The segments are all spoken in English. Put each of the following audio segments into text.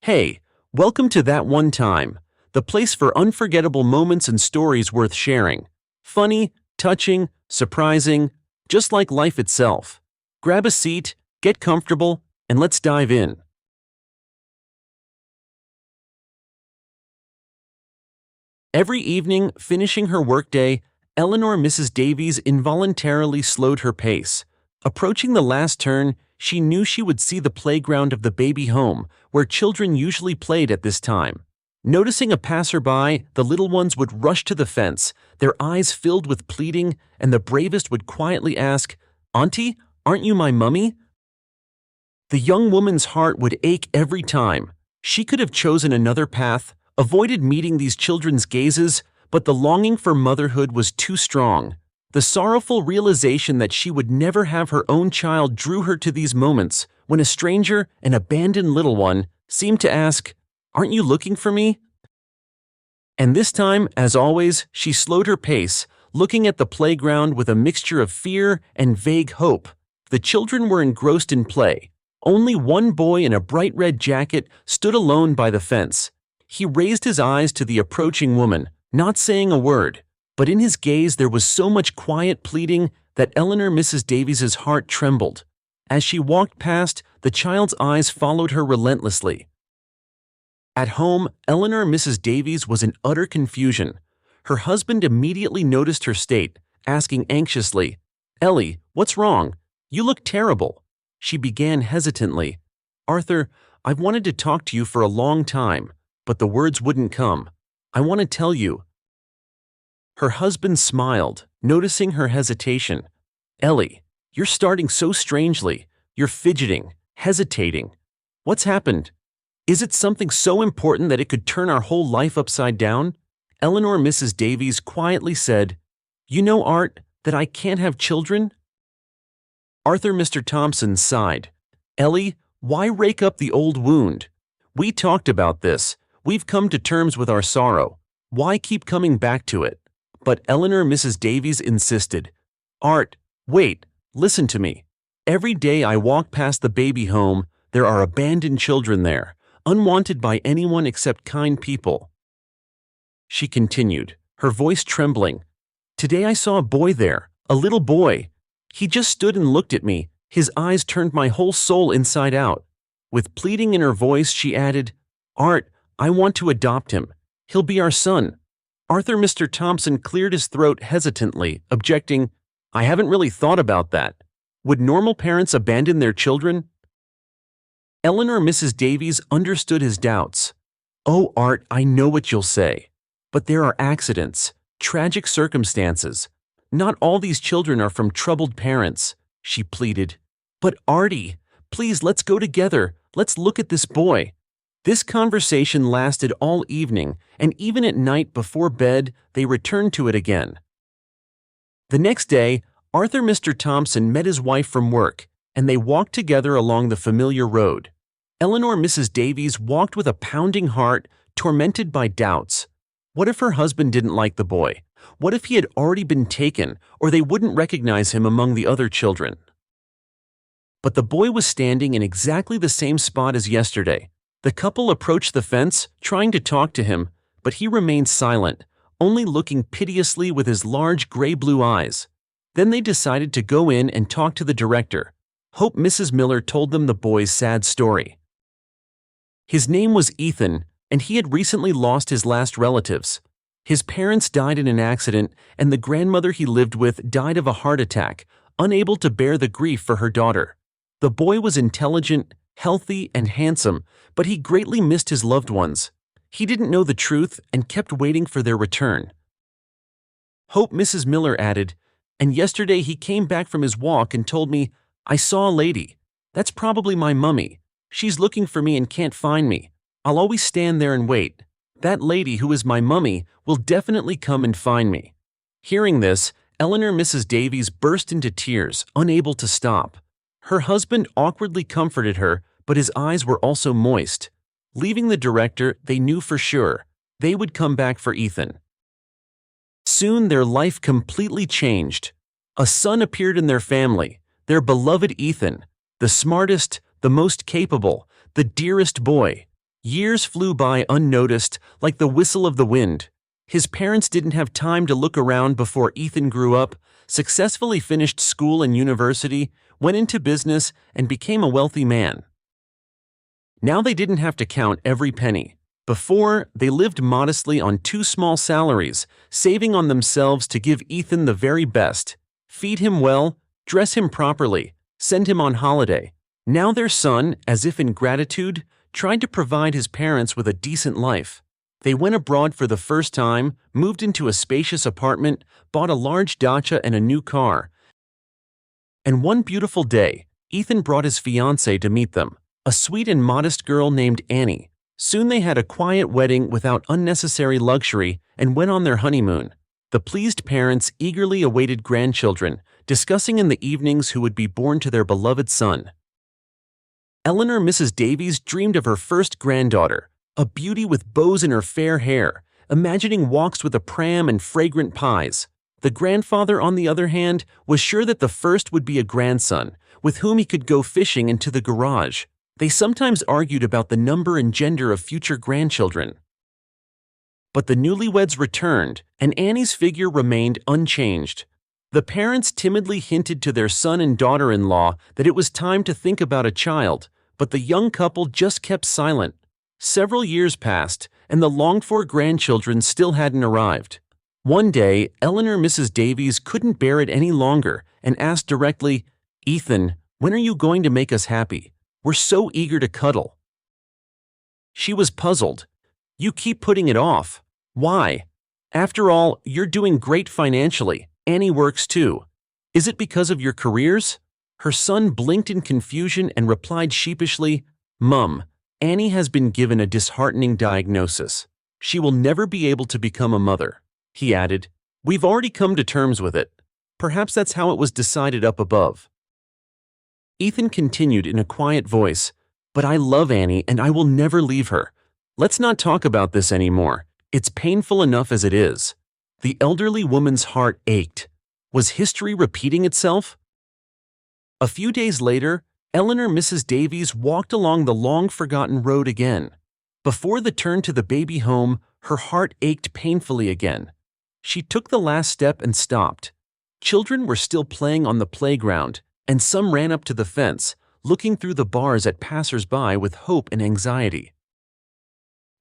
Hey, welcome to That One Time, the place for unforgettable moments and stories worth sharing. Funny, touching, surprising, just like life itself. Grab a seat, get comfortable, and let's dive in. Every evening, finishing her workday, Eleanor Mrs. Davies involuntarily slowed her pace. Approaching the last turn, she knew she would see the playground of the baby home, where children usually played at this time. Noticing a passerby, the little ones would rush to the fence, their eyes filled with pleading, and the bravest would quietly ask, "Auntie, aren't you my mummy?" The young woman's heart would ache every time. She could have chosen another path, avoided meeting these children's gazes, but the longing for motherhood was too strong. The sorrowful realization that she would never have her own child drew her to these moments when a stranger, an abandoned little one, seemed to ask, "Aren't you looking for me?" And this time, as always, she slowed her pace, looking at the playground with a mixture of fear and vague hope. The children were engrossed in play. Only one boy in a bright red jacket stood alone by the fence. He raised his eyes to the approaching woman, not saying a word, but in his gaze there was so much quiet pleading that Eleanor Mrs. Davies's heart trembled. As she walked past, the child's eyes followed her relentlessly. At home, Eleanor Mrs. Davies was in utter confusion. Her husband immediately noticed her state, asking anxiously, "Ellie, what's wrong? You look terrible." She began hesitantly, "Arthur, I've wanted to talk to you for a long time, but the words wouldn't come. I want to tell you." Her husband smiled, noticing her hesitation. "Ellie, you're starting so strangely. You're fidgeting, hesitating. What's happened? Is it something so important that it could turn our whole life upside down?" Eleanor Mrs. Davies quietly said, "You know, Art, that I can't have children?" Arthur Mr. Thompson sighed. "Ellie, why rake up the old wound? We talked about this. We've come to terms with our sorrow. Why keep coming back to it?" But Eleanor Mrs. Davies insisted. "Art, wait, listen to me. Every day I walk past the baby home, there are abandoned children there, unwanted by anyone except kind people." She continued, her voice trembling. "Today I saw a boy there, a little boy. He just stood and looked at me. His eyes turned my whole soul inside out." With pleading in her voice, she added, "Art, I want to adopt him. He'll be our son." Arthur Mr. Thompson cleared his throat hesitantly, objecting, "I haven't really thought about that. Would normal parents abandon their children?" Eleanor Mrs. Davies understood his doubts. "Oh, Art, I know what you'll say. But there are accidents, tragic circumstances. Not all these children are from troubled parents," she pleaded. "But Artie, please, let's go together. Let's look at this boy." This conversation lasted all evening, and even at night before bed, they returned to it again. The next day, Arthur Mr. Thompson met his wife from work, and they walked together along the familiar road. Eleanor Mrs. Davies walked with a pounding heart, tormented by doubts. What if her husband didn't like the boy? What if he had already been taken, or they wouldn't recognize him among the other children? But the boy was standing in exactly the same spot as yesterday. The couple approached the fence, trying to talk to him, but he remained silent, only looking piteously with his large gray-blue eyes. Then they decided to go in and talk to the director. Hope Mrs. Miller told them the boy's sad story. His name was Ethan, and he had recently lost his last relatives. His parents died in an accident, and the grandmother he lived with died of a heart attack, unable to bear the grief for her daughter. The boy was intelligent, healthy, and handsome, but he greatly missed his loved ones. He didn't know the truth and kept waiting for their return. Hope Mrs. Miller added, "And yesterday he came back from his walk and told me, 'I saw a lady. That's probably my mummy. She's looking for me and can't find me. I'll always stand there and wait. That lady who is my mummy will definitely come and find me.'" Hearing this, Eleanor Mrs. Davies burst into tears, unable to stop. Her husband awkwardly comforted her, but his eyes were also moist. Leaving the director, they knew for sure they would come back for Ethan. Soon their life completely changed. A son appeared in their family, their beloved Ethan, the smartest, the most capable, the dearest boy. Years flew by unnoticed, like the whistle of the wind. His parents didn't have time to look around before Ethan grew up, successfully finished school and university, went into business, and became a wealthy man. Now they didn't have to count every penny. Before, they lived modestly on 2 small salaries, saving on themselves to give Ethan the very best. Feed him well, dress him properly, send him on holiday. Now their son, as if in gratitude, tried to provide his parents with a decent life. They went abroad for the first time, moved into a spacious apartment, bought a large dacha and a new car. And one beautiful day, Ethan brought his fiancée to meet them, a sweet and modest girl named Annie. Soon they had a quiet wedding without unnecessary luxury and went on their honeymoon. The pleased parents eagerly awaited grandchildren, discussing in the evenings who would be born to their beloved son. Eleanor Mrs. Davies dreamed of her first granddaughter, a beauty with bows in her fair hair, imagining walks with a pram and fragrant pies. The grandfather, on the other hand, was sure that the first would be a grandson, with whom he could go fishing into the garage. They sometimes argued about the number and gender of future grandchildren. But the newlyweds returned, and Annie's figure remained unchanged. The parents timidly hinted to their son and daughter-in-law that it was time to think about a child, but the young couple just kept silent. Several years passed, and the longed-for grandchildren still hadn't arrived. One day, Eleanor Mrs. Davies couldn't bear it any longer and asked directly, "Ethan, when are you going to make us happy? We're so eager to cuddle." She was puzzled. "You keep putting it off. Why? After all, you're doing great financially. Annie works too. Is it because of your careers?" Her son blinked in confusion and replied sheepishly, "Mum, Annie has been given a disheartening diagnosis. She will never be able to become a mother." He added, "We've already come to terms with it. Perhaps that's how it was decided up above." Ethan continued in a quiet voice, "But I love Annie and I will never leave her. Let's not talk about this anymore. It's painful enough as it is." The elderly woman's heart ached. Was history repeating itself? A few days later, Eleanor Mrs. Davies walked along the long-forgotten road again. Before the turn to the baby home, her heart ached painfully again. She took the last step and stopped. Children were still playing on the playground, and some ran up to the fence, looking through the bars at passers-by with hope and anxiety.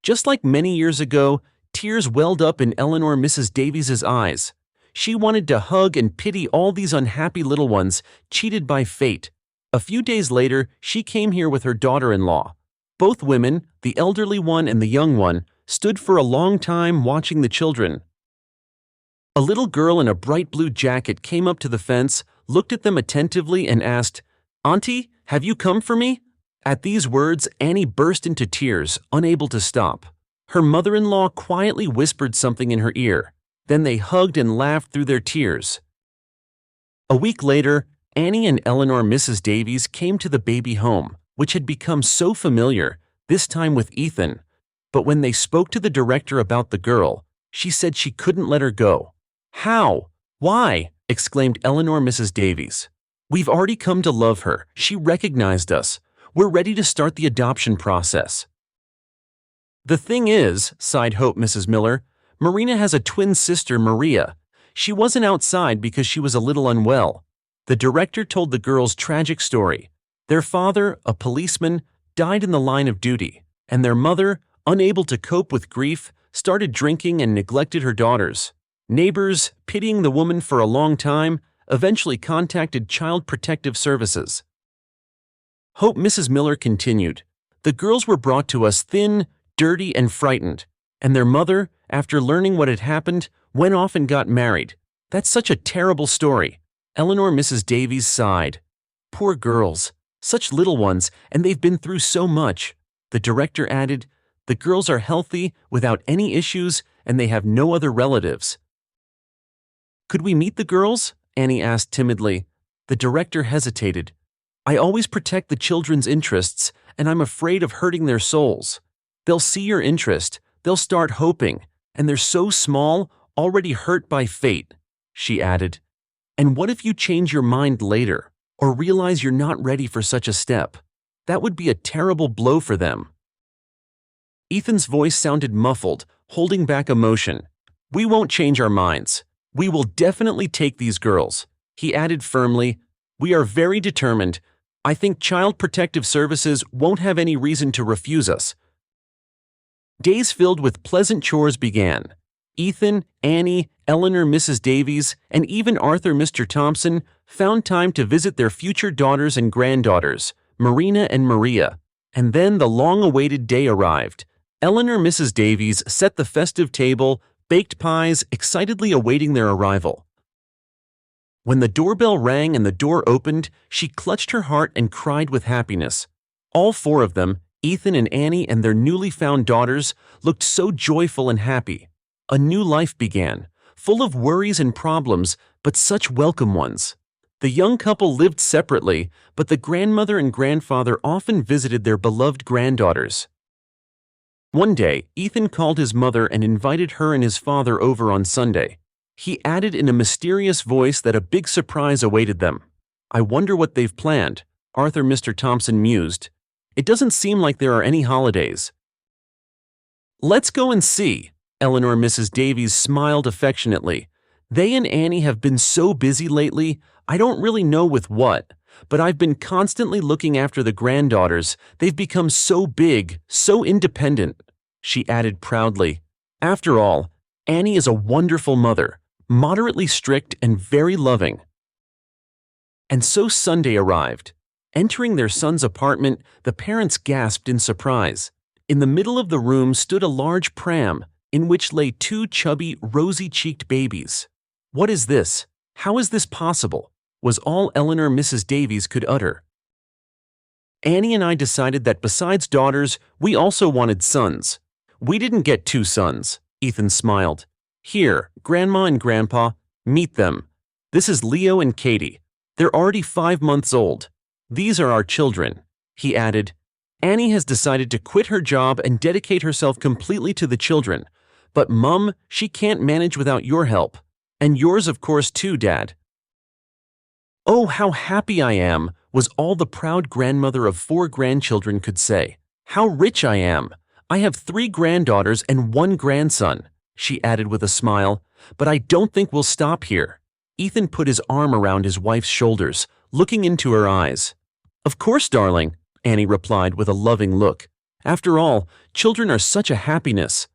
Just like many years ago, tears welled up in Eleanor Mrs. Davies's eyes. She wanted to hug and pity all these unhappy little ones, cheated by fate. A few days later, she came here with her daughter-in-law. Both women, the elderly one and the young one, stood for a long time watching the children. A little girl in a bright blue jacket came up to the fence, looked at them attentively, and asked, "Auntie, have you come for me?" At these words, Annie burst into tears, unable to stop. Her mother-in-law quietly whispered something in her ear. Then they hugged and laughed through their tears. A week later, Annie and Eleanor Mrs. Davies came to the baby home, which had become so familiar, this time with Ethan. But when they spoke to the director about the girl, she said she couldn't let her go. "How? Why?" exclaimed Eleanor Mrs. Davies. "We've already come to love her. She recognized us. We're ready to start the adoption process." "The thing is," sighed Hope Mrs. Miller, "Marina has a twin sister, Maria. She wasn't outside because she was a little unwell." The director told the girls' tragic story. Their father, a policeman, died in the line of duty, and their mother, unable to cope with grief, started drinking and neglected her daughters. Neighbors, pitying the woman for a long time, eventually contacted Child Protective Services. Hope Mrs. Miller continued, "The girls were brought to us thin, dirty, and frightened, and their mother, after learning what had happened, went off and got married. That's such a terrible story." Eleanor Mrs. Davies sighed. "Poor girls, such little ones, and they've been through so much." The director added, "The girls are healthy, without any issues, and they have no other relatives." "Could we meet the girls?" Annie asked timidly. The director hesitated. "I always protect the children's interests, and I'm afraid of hurting their souls. They'll see your interest, they'll start hoping, and they're so small, already hurt by fate," she added. "And what if you change your mind later, or realize you're not ready for such a step? That would be a terrible blow for them." Ethan's voice sounded muffled, holding back emotion. "We won't change our minds. We will definitely take these girls," he added firmly. "We are very determined. I think Child Protective Services won't have any reason to refuse us." Days filled with pleasant chores began. Ethan, Annie, Eleanor, Mrs. Davies, and even Arthur, Mr. Thompson, found time to visit their future daughters and granddaughters, Marina and Maria. And then the long-awaited day arrived. Eleanor, Mrs. Davies set the festive table, baked pies, excitedly awaiting their arrival. When the doorbell rang and the door opened, she clutched her heart and cried with happiness. All four of them, Ethan and Annie and their newly found daughters, looked so joyful and happy. A new life began, full of worries and problems, but such welcome ones. The young couple lived separately, but the grandmother and grandfather often visited their beloved granddaughters. One day, Ethan called his mother and invited her and his father over on Sunday. He added in a mysterious voice that a big surprise awaited them. "I wonder what they've planned," Arthur Mr. Thompson mused. "It doesn't seem like there are any holidays." "Let's go and see," Eleanor Mrs. Davies smiled affectionately. "They and Annie have been so busy lately, I don't really know with what, but I've been constantly looking after the granddaughters. They've become so big, so independent," she added proudly. "After all, Annie is a wonderful mother, moderately strict and very loving." And so Sunday arrived. Entering their son's apartment, the parents gasped in surprise. In the middle of the room stood a large pram, in which lay two chubby, rosy-cheeked babies. "What is this? How is this possible?" was all Eleanor Mrs. Davies could utter. "Annie and I decided that besides daughters, we also wanted sons. We didn't get two sons," Ethan smiled. "Here, Grandma and Grandpa, meet them. This is Leo and Katie. They're already 5 months old. These are our children," he added. "Annie has decided to quit her job and dedicate herself completely to the children. But Mum, she can't manage without your help. And yours, of course, too, Dad." "Oh, how happy I am," was all the proud grandmother of 4 grandchildren could say. "How rich I am. I have 3 granddaughters and 1 grandson," she added with a smile. "But I don't think we'll stop here." Ethan put his arm around his wife's shoulders, looking into her eyes. "Of course, darling," Annie replied with a loving look. "After all, children are such a happiness.